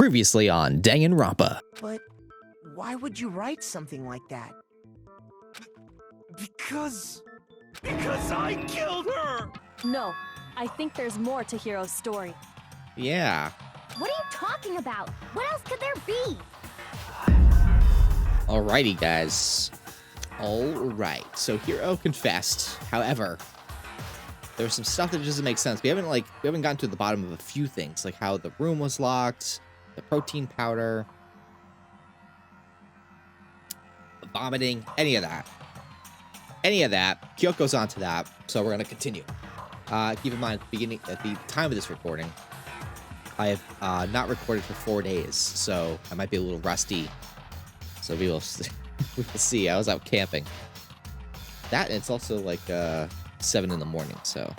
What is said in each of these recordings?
Previously on Danganronpa. But why would you write something like that? Because I killed her! No, I think there's more to Hiro's story. Yeah. What are you talking about? What else could there be? Alrighty, guys. Alright. So Hiro confessed. However, there's some stuff that doesn't make sense. We haven't gotten to the bottom of a few things, like how the room was locked, the protein powder, the vomiting, any of that. Kyoko's onto that, so we're gonna continue. Keep in mind, at the time of this recording, I have not recorded for 4 days, so I might be a little rusty. So we will see. I was out camping. That, and it's also like 7 in the morning, so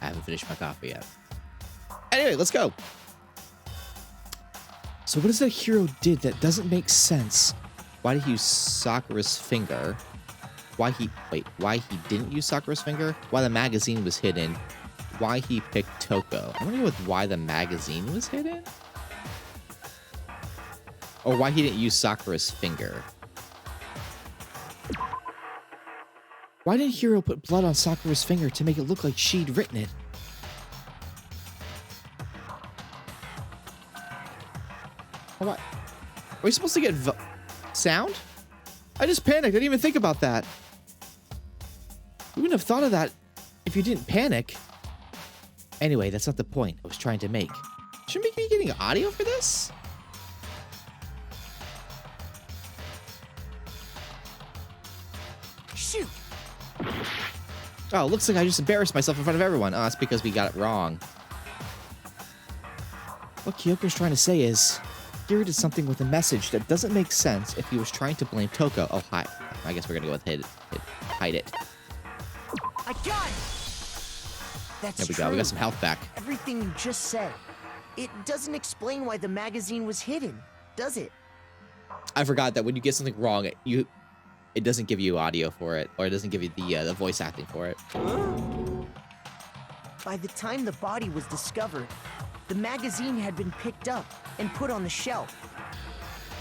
I haven't finished my coffee yet. Anyway, let's go. So what is that Hiro did that doesn't make sense? Why did he use Sakura's finger? Why he didn't use Sakura's finger? Why the magazine was hidden? Why he picked Toko? I'm gonna go with why the magazine was hidden? Or why he didn't use Sakura's finger? Why did Hiro put blood on Sakura's finger to make it look like she'd written it? What? Are we supposed to get sound? I just panicked. I didn't even think about that. You wouldn't have thought of that if you didn't panic. Anyway, that's not the point I was trying to make. Shouldn't we be getting audio for this? Shoot! Oh, looks like I just embarrassed myself in front of everyone. Oh, that's because we got it wrong. What Kyoko's trying to say is, Hiro did something with a message that doesn't make sense if he was trying to blame Toko. Oh, hi. I guess we're gonna go with hide it. I got it! That's There we true. go. We got some health back. Everything you just said. It doesn't explain why the magazine was hidden, does it? I forgot that when you get something wrong, it doesn't give you audio for it, or it doesn't give you the voice acting for it. By the time the body was discovered, the magazine had been picked up and put on the shelf.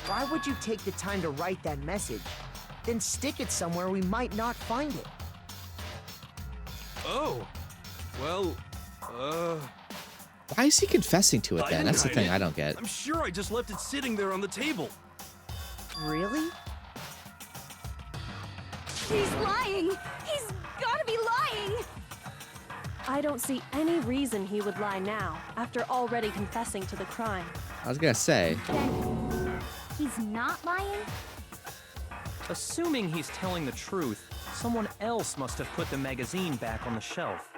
Why would you take the time to write that message, then stick it somewhere we might not find it? Oh, well, Why is he confessing to it I then? didn't That's the hide thing it. I don't get. I'm sure I just left it sitting there on the table. Really? He's lying! He's gotta be lying! I don't see any reason he would lie now, after already confessing to the crime. I was gonna say. Then he's not lying? Assuming he's telling the truth, someone else must have put the magazine back on the shelf.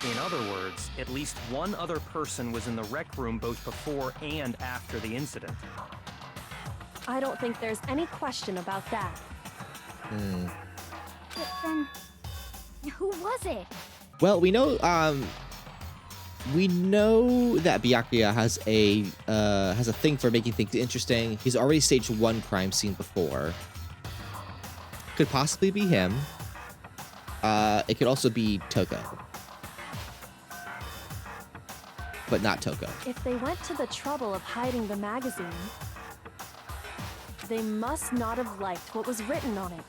In other words, at least one other person was in the rec room both before and after the incident. I don't think there's any question about that. But then, who was it? Well, we know that Byakuya has a thing for making things interesting. He's already staged one crime scene before. Could possibly be him. It could also be Toko. But not Toko. If they went to the trouble of hiding the magazine, they must not have liked what was written on it.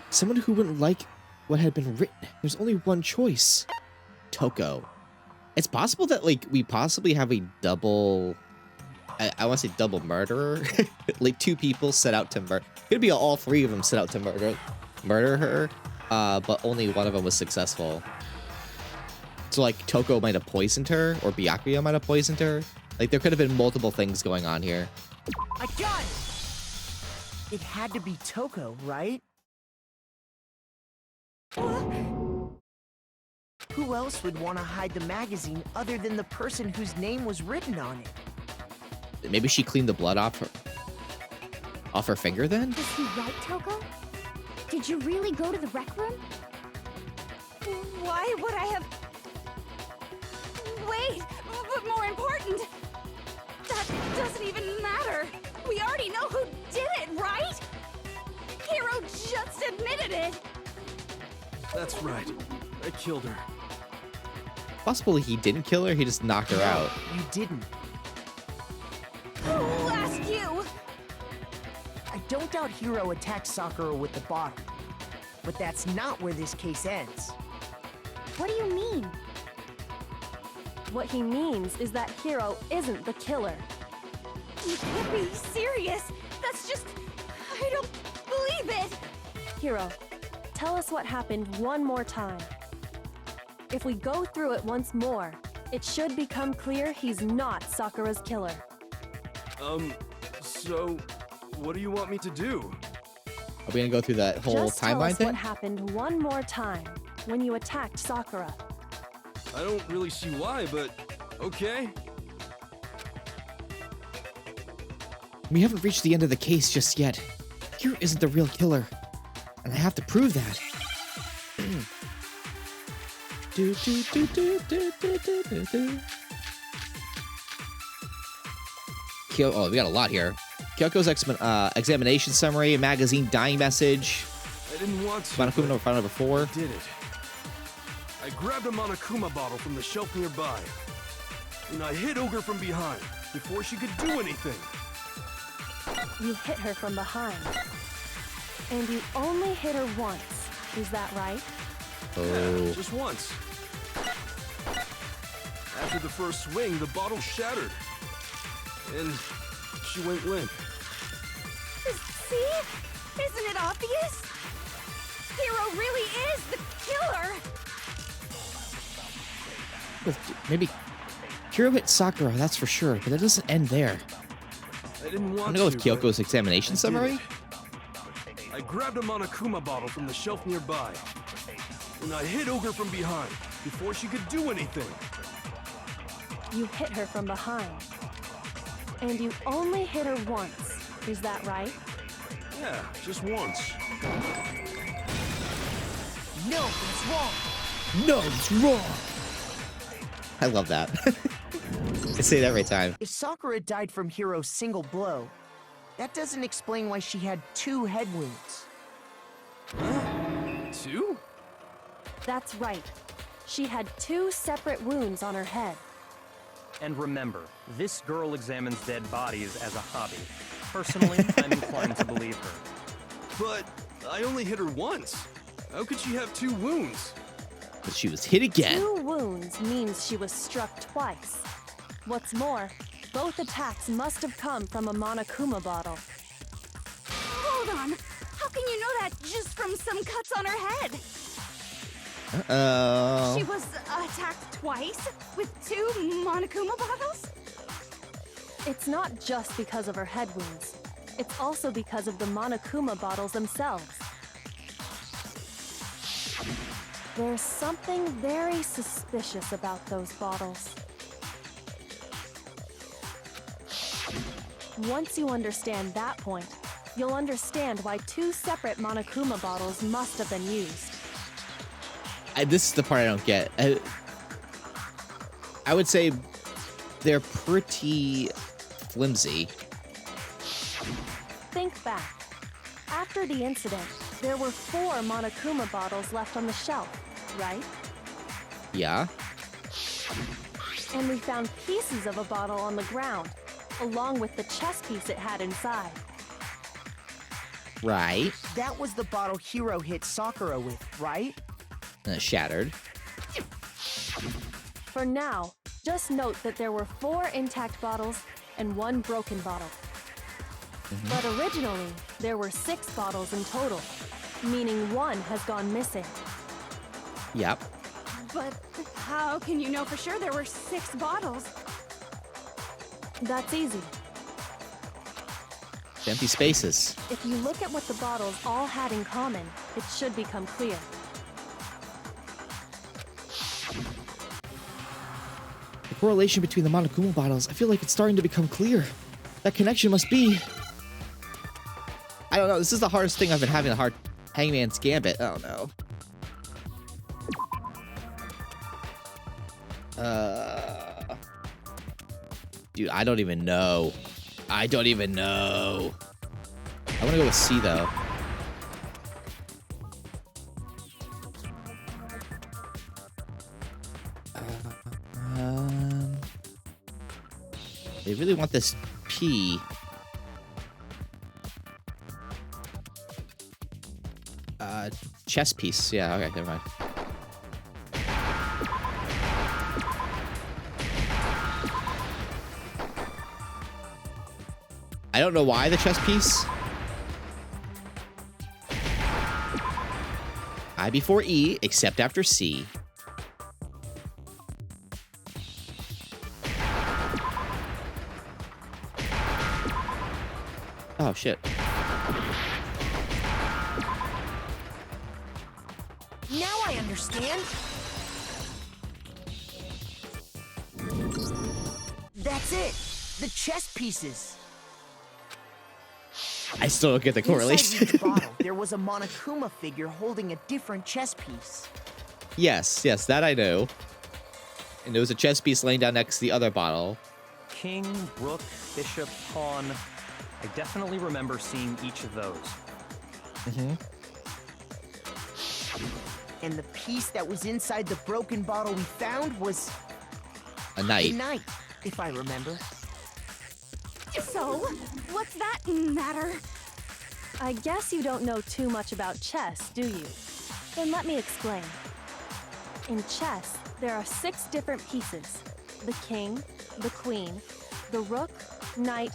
Someone who wouldn't like what had been written. There's only one choice. Toko. It's possible that, like, we possibly have a double... I want to say double murderer. Like, two people set out to murder... Could be all three of them set out to murder her. But only one of them was successful. So, like, Toko might have poisoned her, or Byakuya might have poisoned her. Like, there could have been multiple things going on here. I got it! It had to be Toko, right? Who else would want to hide the magazine other than the person whose name was written on it? Maybe she cleaned the blood off her finger then? Was he right, Toko? Did you really go to the rec room? Why would I have... Wait, but more important, that doesn't even matter. We already know who did it, right? Hiro just admitted it. That's right. I killed her. Possible he didn't kill her, he just knocked her out. You didn't. Who asked you? I don't doubt Hiro attacked Sakura with the bottle. But that's not where this case ends. What do you mean? What he means is that Hiro isn't the killer. You can't be serious. That's just... I don't believe it. Hiro, tell us what happened one more time. If we go through it once more, it should become clear he's not Sakura's killer. So, what do you want me to do? Are we gonna go through that whole Just tell timeline us thing? what happened one more time when you attacked Sakura. I don't really see why, but okay. We haven't reached the end of the case just yet. Hiro isn't the real killer. And I have to prove that. Do, do, do, do, do, do, do, do, do. Oh, we got a lot here. Kyoko's examination summary, magazine dying message. I didn't want to. Monokuma file number 4. I did it. I grabbed a Monokuma bottle from the shelf nearby, and I hit Ogre from behind before she could do anything. You hit her from behind. And you only hit her once. Is that right? Yeah, just once. After the first swing, the bottle shattered, and she went limp. See? Isn't it obvious? Hiro really is the killer. Maybe Hiro hit Sakura, that's for sure, but it doesn't end there. I didn't want I'm gonna go with to, Kyoko's examination I did summary. it. I grabbed a Monokuma bottle from the shelf nearby, and I hit Ogre from behind before she could do anything. You hit her from behind. And you only hit her once. Is that right? Yeah, just once. No, that's wrong. No, it's wrong. I love that. I say that every time. If Sakura died from Hiro's single blow, that doesn't explain why she had 2 head wounds. 2? That's right. She had 2 separate wounds on her head. And remember, this girl examines dead bodies as a hobby. Personally, I'm inclined to believe her. But I only hit her once. How could she have 2 wounds? But she was hit again. 2 wounds means she was struck twice. What's more, both attacks must have come from a Monokuma bottle. Hold on. How can you know that just from some cuts on her head? Uh-oh. She was attacked twice with 2 Monokuma bottles? It's not just because of her head wounds. It's also because of the Monokuma bottles themselves. There's something very suspicious about those bottles. Once you understand that point, you'll understand why 2 separate Monokuma bottles must have been used. This is the part I don't get. I would say they're pretty flimsy. Think back. After the incident, there were 4 Monokuma bottles left on the shelf, right? Yeah. And we found pieces of a bottle on the ground, along with the chess piece it had inside. Right. That was the bottle Hiro hit Sakura with, right? Shattered. For now, just note that there were 4 intact bottles and 1 broken bottle. But originally, there were 6 bottles in total, meaning 1 has gone missing. Yep. But how can you know for sure there were 6 bottles? That's easy. Empty spaces. If you look at what the bottles all had in common, it should become clear. The correlation between the Monokuma bottles, I feel like it's starting to become clear. That connection must be... I don't know, this is the hardest thing I've been having a hard... Hangman's Gambit, oh no. Dude, I don't even know. I don't even know. I want to go with C, though. They really want this P. Chess piece. Yeah, okay, never mind. I don't know why the chess piece. I before E, except after C. Oh, shit. Now I understand. That's it. The chess pieces. I still don't get the correlation. Inside each bottle, there was a Monokuma figure holding a different chess piece. Yes, that I know. And there was a chess piece laying down next to the other bottle. King, rook, bishop, pawn. I definitely remember seeing each of those. Mm-hmm. And the piece that was inside the broken bottle we found was A knight. a knight, if I remember. So, what's that matter? I guess you don't know too much about chess, do you? Then let me explain. In chess, there are 6 different pieces. The king, the queen, the rook, knight,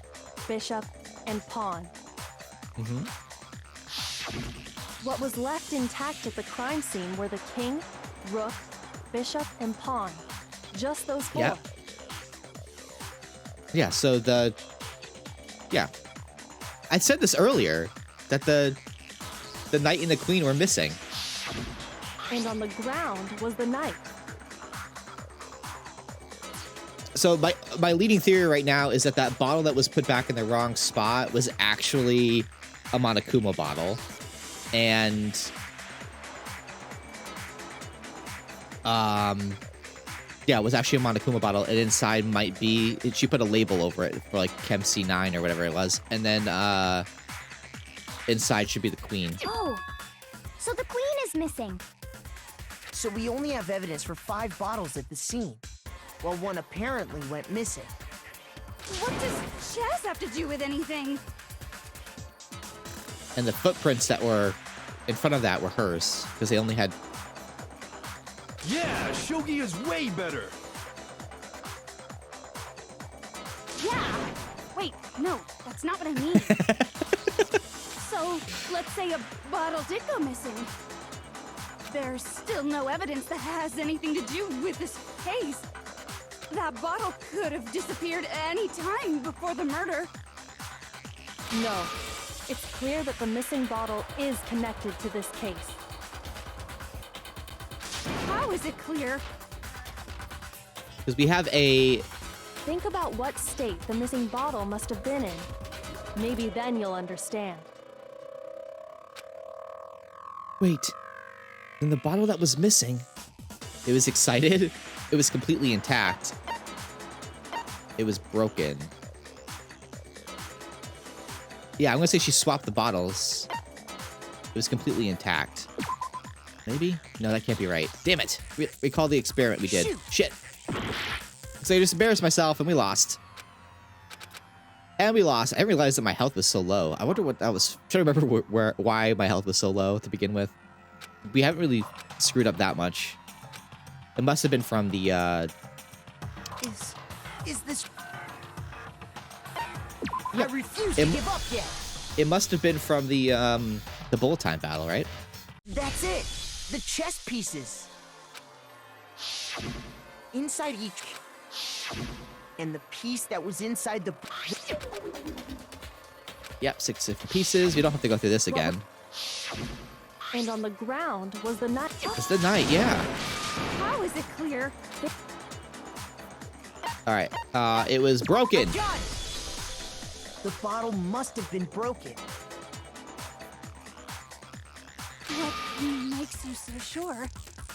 bishop, and pawn. Mm-hmm. What was left intact at the crime scene were the king, rook, bishop, and pawn. Just those 4. Yeah. Yeah, so yeah. I said this earlier, that the knight and the queen were missing. And on the ground was the knight. So my leading theory right now is that that bottle that was put back in the wrong spot was actually a Monokuma bottle. And yeah, it was actually a Monokuma bottle, and inside might be, she put a label over it for like Chem C9 or whatever it was, and then inside should be the queen. Oh, so the queen is missing. So we only have evidence for 5 bottles at the scene, while one apparently went missing. What does chess have to do with anything? And the footprints that were in front of that were hers, because they only had... Yeah, shogi is way better. Yeah. Wait, no, that's not what I mean. So, let's say a bottle did go missing. There's still no evidence that has anything to do with this case. That bottle could have disappeared any time before the murder. No. It's clear that the missing bottle is connected to this case. How is it clear? Because we have a... Think about what state the missing bottle must have been in. Maybe then you'll understand. Wait. In the bottle that was missing, it was excited. It was completely intact. It was broken. Yeah, I'm gonna say she swapped the bottles. It was completely intact. Maybe? No, that can't be right. Damn it! Recall the experiment we did. Shoot. Shit! So I just embarrassed myself and we lost. And we lost. I didn't realize that my health was so low. I wonder what that was. I'm trying to remember why my health was so low to begin with. We haven't really screwed up that much. It must have been from the, Is this... Yeah, I refuse to give up yet. it must have been from the bullet time battle, right? That's it. The chess pieces. Inside each... And the piece that was inside the... Yep, 6 different pieces. We don't have to go through this again. And on the ground was the knight. It's the knight, yeah. How is it clear? All right. It was broken. God! The bottle must have been broken. What makes you so sure?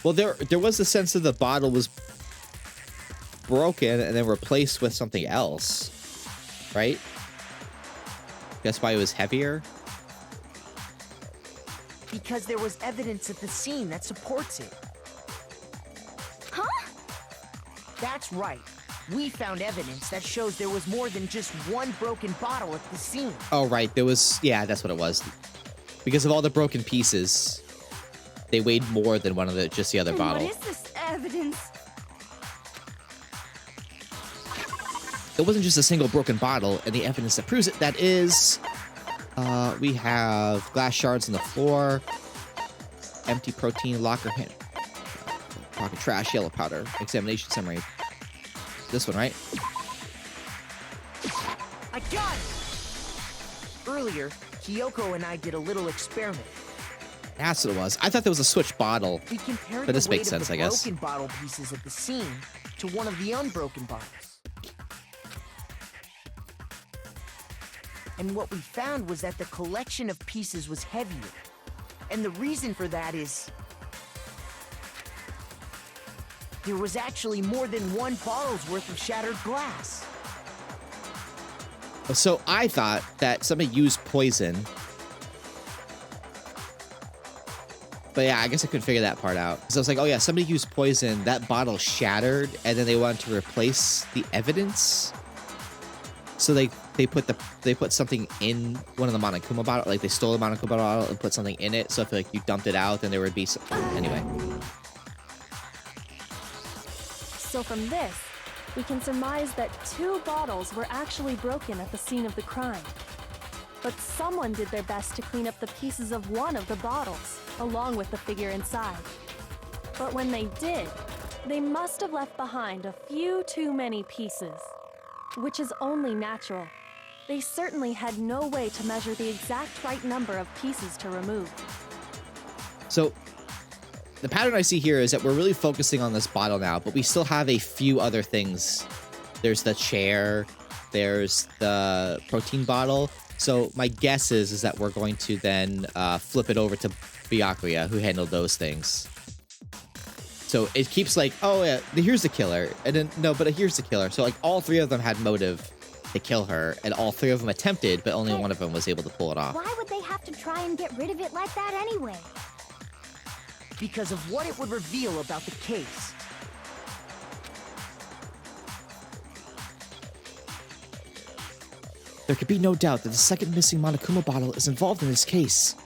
Well, there was a sense that the bottle was broken and then replaced with something else, right? That's why it was heavier. Because there was evidence at the scene that supports it. Huh? That's right. We found evidence that shows there was more than just one broken bottle at the scene. Oh, right. There was... Yeah, that's what it was. Because of all the broken pieces, they weighed more than one of just the other bottle. What is this evidence? It wasn't just a single broken bottle, and the evidence that proves it, that is... we have glass shards on the floor, empty protein locker hand, pocket trash, yellow powder, examination summary. This one, right? I got it! Earlier, Kyoko and I did a little experiment. That's what it was. I thought there was a switch bottle. We compared But this the weight makes of sense, the I guess. broken bottle pieces at the scene to one of the unbroken bottles. And what we found was that the collection of pieces was heavier. And the reason for that is... there was actually more than one bottle's worth of shattered glass. So I thought that somebody used poison. But yeah, I guess I couldn't figure that part out. So I was like, oh yeah, somebody used poison, that bottle shattered, and then they wanted to replace the evidence. So they put something in one of the Monokuma bottles, like they stole the Monokuma bottle and put something in it. So if like you dumped it out, then there would be some... Anyway. So from this, we can surmise that 2 bottles were actually broken at the scene of the crime. But someone did their best to clean up the pieces of one of the bottles, along with the figure inside. But when they did, they must have left behind a few too many pieces. Which is only natural. They certainly had no way to measure the exact right number of pieces to remove. So the pattern I see here is that we're really focusing on this bottle now, but we still have a few other things. There's the chair, there's the protein bottle. So my guess is that we're going to then flip it over to Byakuya, who handled those things. So it keeps like, oh yeah, here's the killer, and then no, but here's the killer. So like all 3 of them had motive to kill her, and all 3 of them attempted, but only one of them was able to pull it off. Why would they have to try and get rid of it like that anyway? Because of what it would reveal about the case. There could be no doubt that the second missing Monokuma bottle is involved in this case.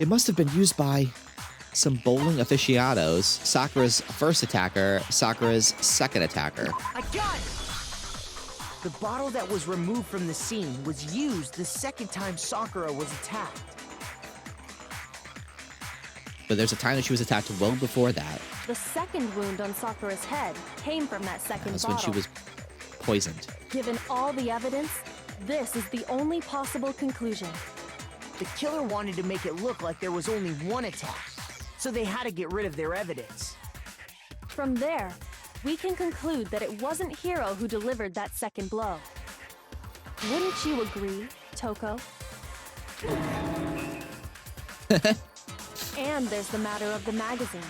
It must have been used by some bowling aficionados, Sakura's first attacker, Sakura's second attacker. I got it! The bottle that was removed from the scene was used the second time Sakura was attacked. But there's a time that she was attacked well before that. The second wound on Sakura's head came from that second That's bottle. when she was poisoned. Given all the evidence, this is the only possible conclusion. The killer wanted to make it look like there was only one attack, so they had to get rid of their evidence. From there, we can conclude that it wasn't Hiro who delivered that second blow. Wouldn't you agree, Toko? And there's the matter of the magazine.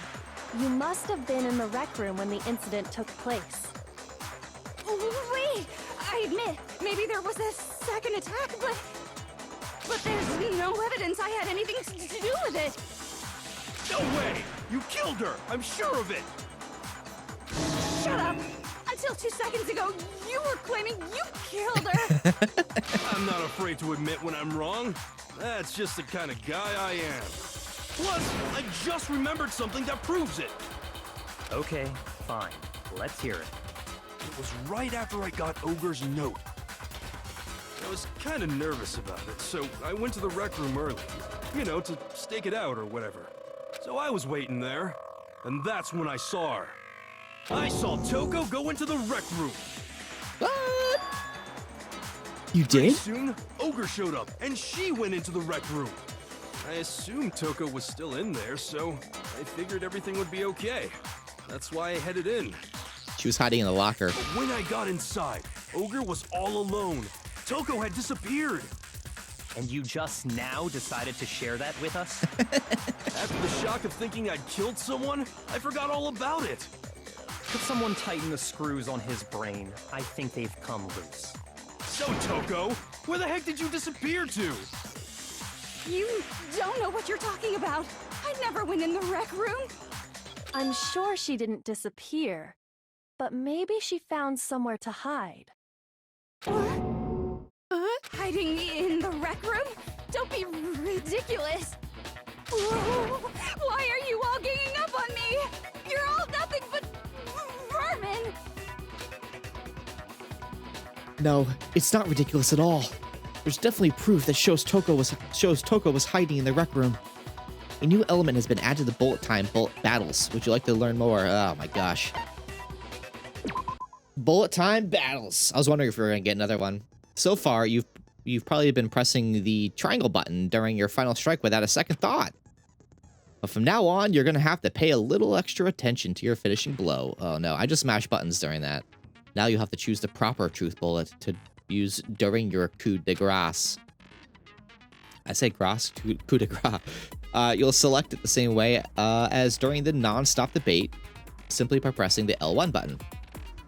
You must have been in the rec room when the incident took place. Wait! I admit, maybe there was a second attack, but there's no evidence I had anything to do with it. No way! You killed her! I'm sure of it! Shut up! Until 2 seconds ago, you were claiming you killed her! I'm not afraid to admit when I'm wrong. That's just the kind of guy I am. Plus, I just remembered something that proves it. Okay, fine. Let's hear it. It was right after I got Ogre's note. I was kind of nervous about it, so I went to the rec room early. You know, to stake it out or whatever. So I was waiting there, and that's when I saw her. I saw Toko go into the rec room. What? You Pretty did? soon, Ogre showed up, and she went into the rec room. I assumed Toko was still in there, so I figured everything would be okay. That's why I headed in. She was hiding in the locker. But when I got inside, Ogre was all alone. Toko had disappeared. And you just now decided to share that with us? After the shock of thinking I'd killed someone, I forgot all about it. Could someone tighten the screws on his brain? I think they've come loose. So, Toko, where the heck did you disappear to? You don't know what you're talking about. I never went in the rec room. I'm sure she didn't disappear. but maybe she found somewhere to hide. Hiding in the rec room? Don't be ridiculous. Whoa, why are you all ganging up on me? You're all nothing but vermin. No, it's not ridiculous at all. There's definitely proof that shows Toko was hiding in the rec room. A new element has been added to the bullet time battles. Would you like to learn more? Oh my gosh. Bullet time battles. I was wondering if we were gonna get another one. So far, you've probably been pressing the triangle button during your final strike without a second thought. But from now on, you're gonna have to pay a little extra attention to your finishing blow. Oh no, I just mashed buttons during that. Now you have to choose the proper truth bullet to use during your coup de grace. I say grace, coup de grace. You'll select it the same way as during the non-stop debate, simply by pressing the L1 button.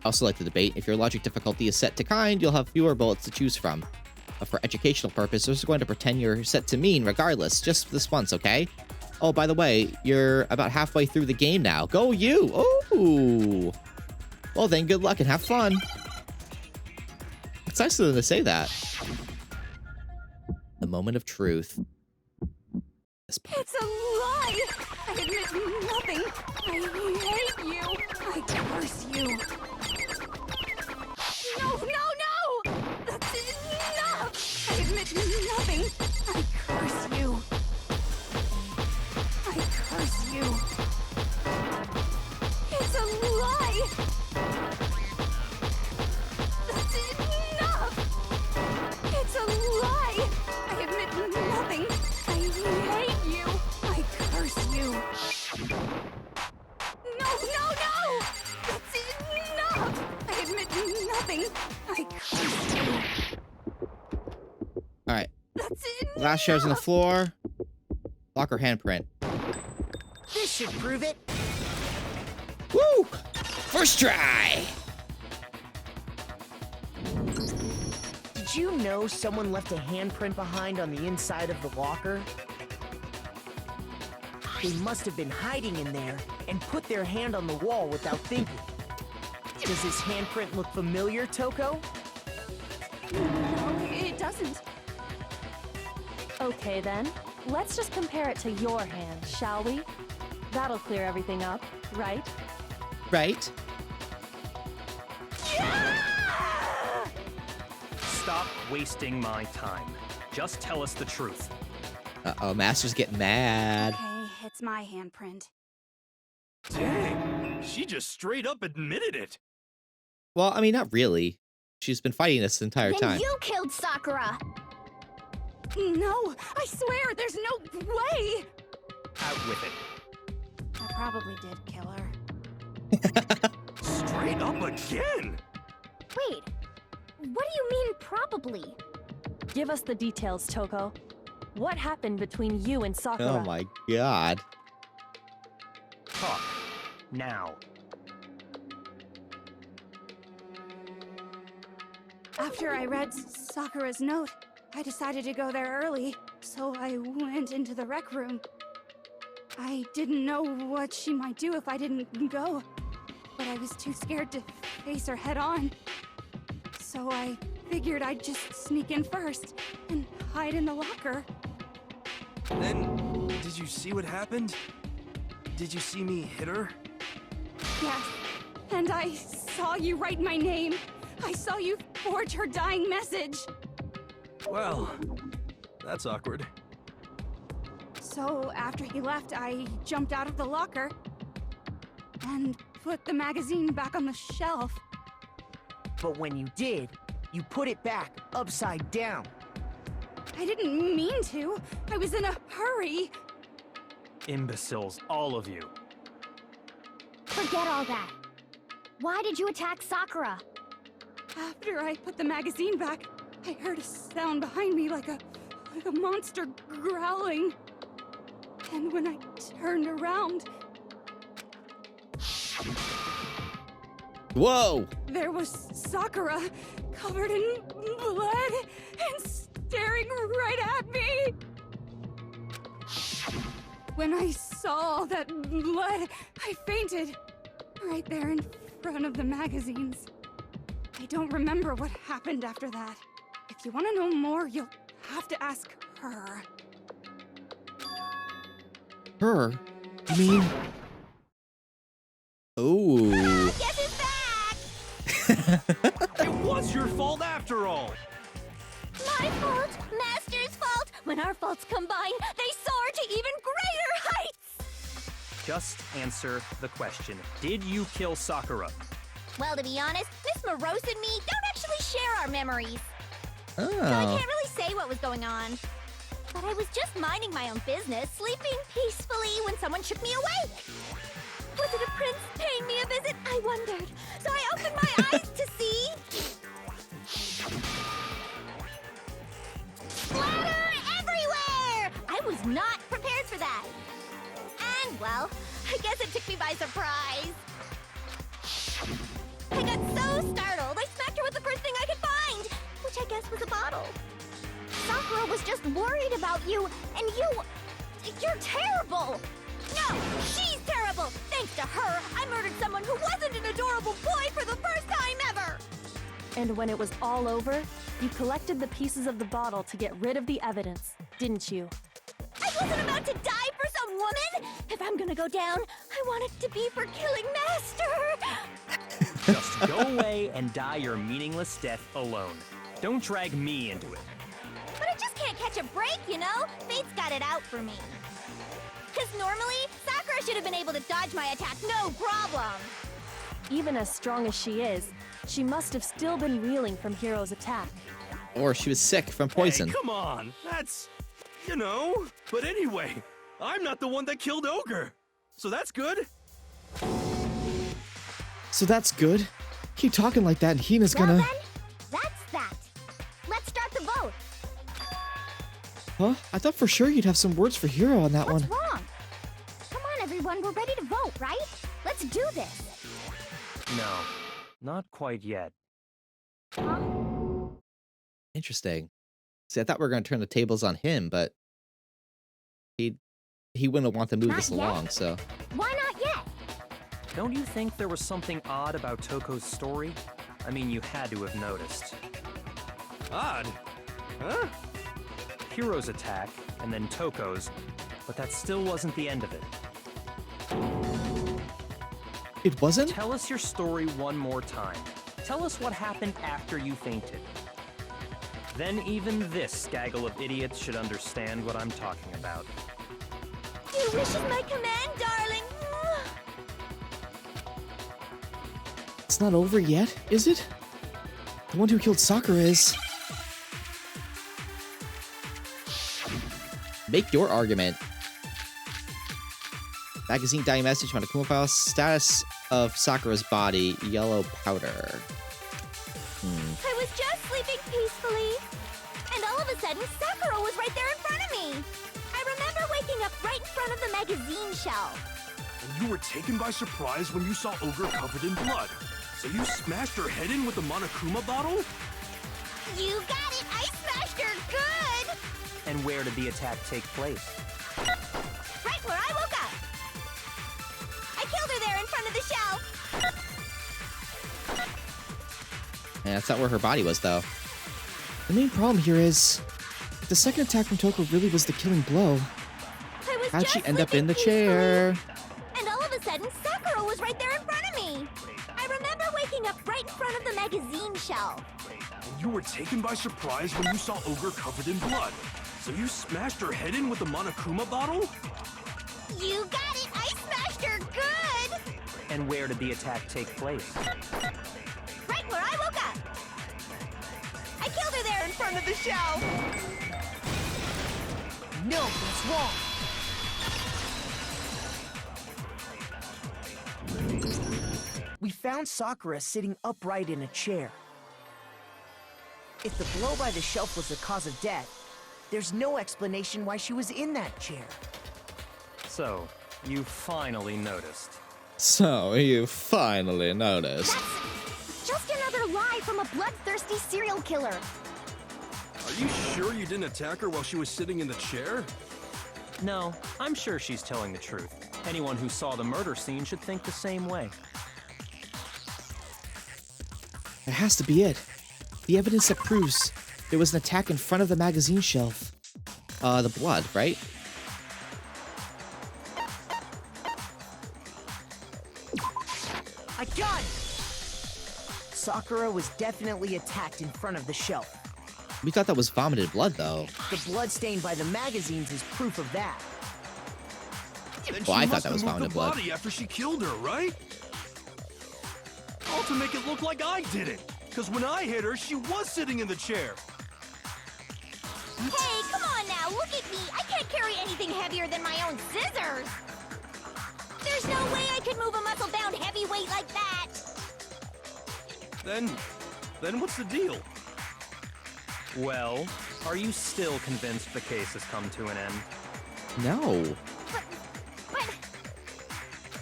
I'll select the debate. If your logic difficulty is set to kind, you'll have fewer bullets to choose from. But for educational purposes, we're going to pretend you're set to mean regardless, just this once, okay? Oh, by the way, you're about halfway through the game now. Go you! Oh! Well then, good luck and have fun. It's nice of them to say that. The moment of truth. This part. It's a lie! I admit nothing. I hate you. I curse you. No! That's enough! I admit nothing. I curse you. I curse you. It's a lie! That's enough! It's a lie! I admit nothing. I hate you. I curse you. No! That's enough! I admit nothing. I curse you. Alright. That's enough! Last shares on the floor. Locker handprint. This should prove it. Woo! First try! Did you know someone left a handprint behind on the inside of the locker? They must have been hiding in there and put their hand on the wall without thinking. Does this handprint look familiar, Toko? No, it doesn't. Okay then, let's just compare it to your hand, shall we? That'll clear everything up, right? Right? Stop wasting my time. Just tell us the truth. Uh-oh, Master's getting mad. Okay, it's my handprint. Dang, she just straight up admitted it. Well, I mean, not really. She's been fighting this the entire Then time. you killed Sakura! No, I swear, there's no way! Out with it. I probably did kill her. Straight up again. Wait, what do you mean probably? Give us the details, Toko. What happened between you and Sakura? Oh my god. Talk. Now. After I read Sakura's note, I decided to go there early, so I went into the rec room. I didn't know what she might do if I didn't go, but I was too scared to face her head on. So I figured I'd just sneak in first and hide in the locker. Then, did you see what happened? Did you see me hit her? Yes, and I saw you write my name. I saw you forge her dying message. Well, that's awkward. So after he left, I jumped out of the locker and put the magazine back on the shelf. But when you did, you put it back upside down. I didn't mean to. I was in a hurry. Imbeciles, all of you. Forget all that. Why did you attack Sakura? After I put the magazine back, I heard a sound behind me like a monster growling. And when I turned around, Whoa! there was Sakura, covered in blood and staring right at me. When I saw all that blood, I fainted right there in front of the magazines. I don't remember what happened after that. If you want to know more, you'll have to ask her. Her? You mean? Oh. Guess who's back? It was your fault after all! My fault, Master's fault. When our faults combine, they soar to even greater heights. Just answer the question. Did you kill Sakura? Well, to be honest, Miss Morose and me don't actually share our memories. So I Oh. can't really say what was going on. But I was just minding my own business, sleeping peacefully when someone shook me awake. Was it a prince paying me a visit? I wondered. So I opened my eyes to see... Splatter everywhere! I was not prepared for that. And, well, I guess it took me by surprise. I got so startled, I smacked her with the first thing I could find, which I guess was a bottle. Sakura was just worried about you, and you're terrible! No, she's terrible! Thanks to her, I murdered someone who wasn't an adorable boy for the first time ever! And when it was all over, you collected the pieces of the bottle to get rid of the evidence, didn't you? I wasn't about to die for some woman! If I'm gonna go down, I want it to be for killing Master! Just go away and die your meaningless death alone. Don't drag me into it. But I just can't catch a break, you know? Fate's got it out for me. Because normally, Sakura should have been able to dodge my attack, no problem! Even as strong as she is, she must have still been reeling from Hiro's attack. Or she was sick from poison. Hey, come on. That's, you know. But anyway, I'm not the one that killed Ogre. So that's good. So that's good. Keep talking like that and Hina's Well gonna... then, that's that. Let's start the vote. Huh? I thought for sure you'd have some words for Hiro on that What's one. wrong? Come on, everyone, we're ready to vote, right? Let's do this. No, not quite yet. Huh? Interesting. See, I thought we were gonna turn the tables on him, but he wouldn't want to move Not this yet? along, so... Why not yet? Don't you think there was something odd about Toko's story? I mean, you had to have noticed. Odd. Huh? Hiro's attack, and then Toko's, but that still wasn't the end of it. It wasn't? Tell us your story one more time. Tell us what happened after you fainted. Then even this gaggle of idiots should understand what I'm talking about. Your wish is my command, darling. It's not over yet, is it? The one who killed Sakura is... Make your argument. Magazine dying message, Monokuma file, status of Sakura's body, yellow powder. I was just sleeping peacefully, and all of a sudden, Sakura was right there in front of me. I remember waking up right in front of the magazine shelf. And you were taken by surprise when you saw Ogre covered in blood. So you smashed her head in with the Monokuma bottle? You got it! I smashed her good! And where did the attack take place? Right where I woke up. I killed her there in front of the shelf. And that's not where her body was, though. The main problem here is... if the second attack from Toko really was the killing blow, I was how'd just she end up sleeping in the peacefully, chair? And all of a sudden, Sakura was right there in front of me. I remember waking up right in front of the magazine shelf. And you were taken by surprise when you saw Ogre covered in blood. So you smashed her head in with the Monokuma bottle? You got it! I smashed her good! And where did the attack take place? Right where I woke up. I killed her there in front of the shelf. No, that's wrong. We found Sakura sitting upright in a chair. If the blow by the shelf was the cause of death, there's no explanation why she was in that chair. So, you finally noticed. So, you finally noticed. That's just another lie from a bloodthirsty serial killer. Are you sure you didn't attack her while she was sitting in the chair? No, I'm sure she's telling the truth. Anyone who saw the murder scene should think the same way. That has to be it. The evidence that proves there was an attack in front of the magazine shelf. The blood, right? I got it! Sakura was definitely attacked in front of the shelf. We thought that was vomited blood, though. The blood stained by the magazines is proof of that. Then Well, she I thought must that was have moved vomited the blood. body after she killed her, right? All to make it look like I did it. Because when I hit her, she was sitting in the chair. Hey, come on now, look at me. I can't carry anything heavier than my own scissors. There's no way I could move a muscle-bound heavyweight like that. Then what's the deal? Well, are you still convinced the case has come to an end? No. But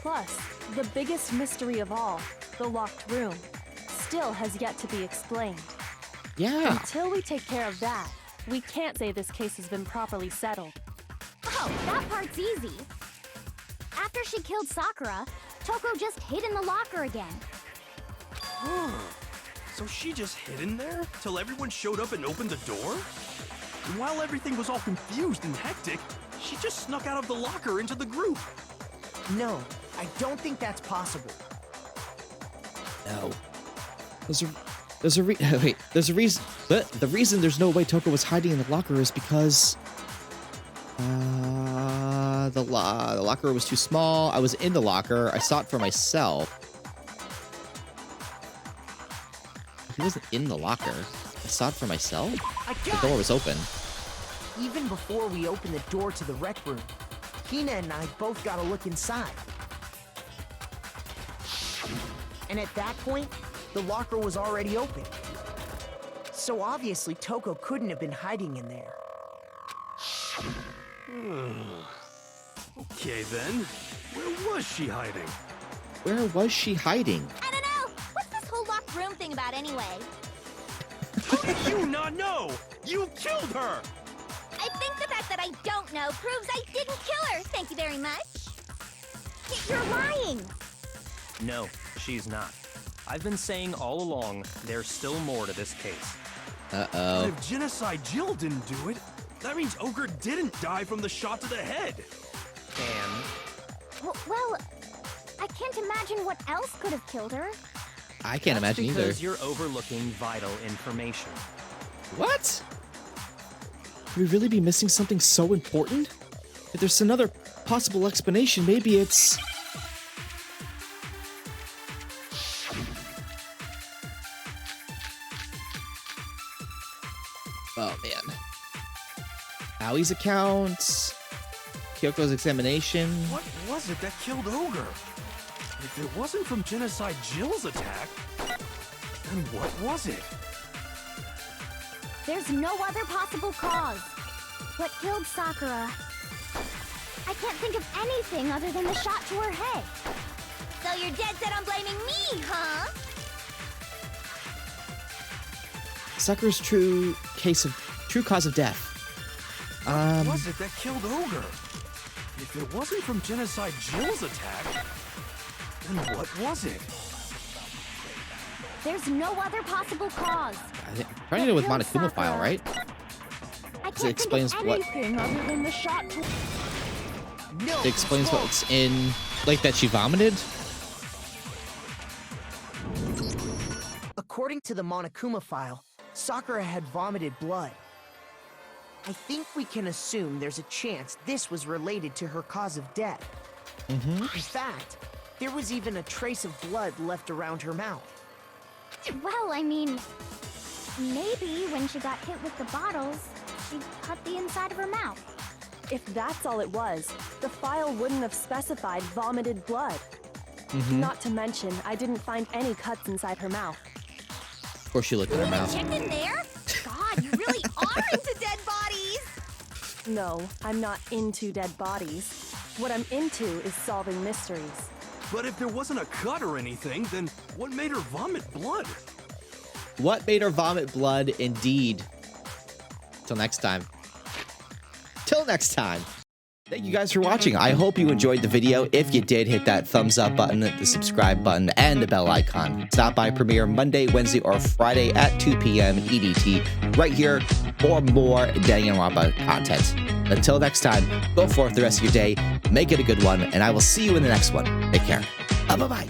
Plus, the biggest mystery of all, the locked room, still has yet to be explained. Yeah. Until we take care of that, we can't say this case has been properly settled. oh, that part's easy. After she killed Sakura, Toko just hid in the locker again. So she just hid in there till everyone showed up and opened the door? And while everything was all confused and hectic, she just snuck out of the locker into the group. No, I don't think that's possible. No. There's a reason. But the reason there's no way Toko was hiding in the locker is because the locker was too small. I was in the locker. I saw it for myself. He wasn't in the locker. I saw it for myself. I The got door it! was open. Even before we opened the door to the rec room, Hina and I both got a look inside. And at that point, the locker was already open. So obviously Toko couldn't have been hiding in there. Okay then, where was she hiding? Where was she hiding? I don't know. What's this whole locked room thing about anyway? How did you not know? You killed her! I think the fact that I don't know proves I didn't kill her. Thank you very much. You're lying. No, she's not. I've been saying all along, there's still more to this case. But Uh-oh. if Genocide Jill didn't do it, that means Ogre didn't die from the shot to the head. And Well, I can't imagine what else could have killed her. I can't that's imagine either. because you're overlooking vital information. What? Could we really be missing something so important? If there's another possible explanation, maybe it's... Oh, man. Aoi's account... Kyoko's examination... What was it that killed Ogre? If it wasn't from Genocide Jill's attack, then what was it? There's no other possible cause. What killed Sakura? I can't think of anything other than the shot to her head. So you're dead set on blaming me, huh? Sakura's true cause of death. What was it that killed Ogre? If it wasn't from Genocide Jill's attack, then what was it? There's no other possible cause. Probably know with Monokuma file, right? I It can't explains think of what- anything other than the shot to... No, It explains it's wrong. what's in... Like, that she vomited? According to the Monokuma file, Sakura had vomited blood. I think we can assume there's a chance this was related to her cause of death. Mm-hmm. In fact, there was even a trace of blood left around her mouth. Well, I mean, maybe when she got hit with the bottles, she cut the inside of her mouth. If that's all it was, the file wouldn't have specified vomited blood. Mm-hmm. Not to mention, I didn't find any cuts inside her mouth. Of course she looked at her mouth. Checked in there? God, you really are into dead bodies! No, I'm not into dead bodies. What I'm into is solving mysteries. But if there wasn't a cut or anything, then what made her vomit blood? What made her vomit blood, indeed? Till next time. Till next time. Thank you guys for watching. I hope you enjoyed the video. If you did, hit that thumbs up button, the subscribe button, and the bell icon. Stop by Premiere Monday, Wednesday, or Friday at 2 p.m. EDT right here for more Danganronpa content. Until next time, go forth the rest of your day, make it a good one, and I will see you in the next one. Take care. Bye-bye.